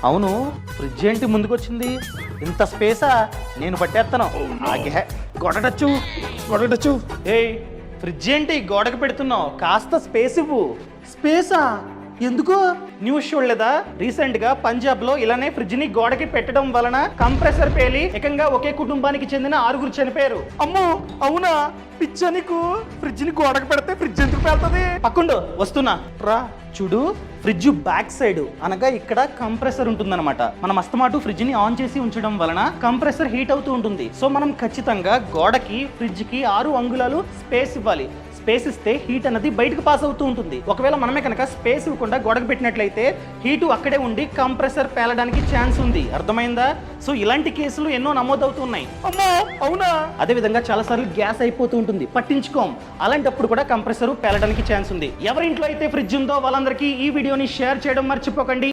అవును, ఫ్రిడ్జ్ ఏంటి ముందుకొచ్చింది? ఇంత స్పేసా? నేను పట్టేస్తాను. ఆగే, గొడగటచ్చు. ఏయ్, ఫ్రిడ్జ్ ఏంటి గోడకు పెడుతున్నావు? కాస్త స్పేస్ ఇవ్వు. స్పేసా? ఎందుకు? న్యూస్ చూడలేదా? రీసెంట్ గా పంజాబ్ లో ఇలానే ఫ్రిడ్జ్ ని గోడకి పెట్టడం వలన కంప్రెసర్ పేలి ఏకంగా ఒకే కుటుంబానికి చెందిన 6 చనిపోయారు. అమ్మో, అవునా? పిచ్చా నీకు? ఫ్రిడ్జ్ ని గోడకు పెడితే ఫ్రిడ్జ్ ఎందుకు పేలుతుంది? పక్కుండు, వస్తున్నా రా. చూడు, ఫ్రిడ్జ్ బ్యాక్ సైడ్ అనగా ఇక్కడ కంప్రెసర్ ఉంటుందన్నమాట. మనం అస్తమాటు ఫ్రిడ్జ్ ని ఆన్ చేసి ఉంచడం వలన కంప్రెసర్ హీట్ అవుతూ ఉంటుంది. సో మనం ఖచ్చితంగా గోడకి ఫ్రిడ్జ్ కి 6 అంగుళాలు స్పేస్ ఇవ్వాలి. స్పేస్ ఇస్తే హీట్ అనేది బయటకు పాస్ అవుతూ ఉంటుంది. ఒకవేళ మనమే కనుక స్పేస్ ఇవ్వకుండా గోడకు పెట్టినట్లయితే హీటు అక్కడే ఉండి కంప్రెసర్ పేలడానికి ఛాన్స్ ఉంది. అర్థమైందా? సో ఇలాంటి కేసులు ఎన్నో నమోదవుతున్నాయి. అమ్మో, అవునా? అదే విధంగా చాలాసార్లు గ్యాస్ అయిపోతూ ఉంటుంది, పట్టించుకోం. అలాంటప్పుడు కూడా కంప్రెసర్ పేలడానికి ఛాన్స్ ఉంది. ఎవరింట్లో అయితే ఫ్రిడ్జ్ ఉందో వాళ్ళందరికీ ఈ వీడియోని షేర్ చేయడం మర్చిపోకండి.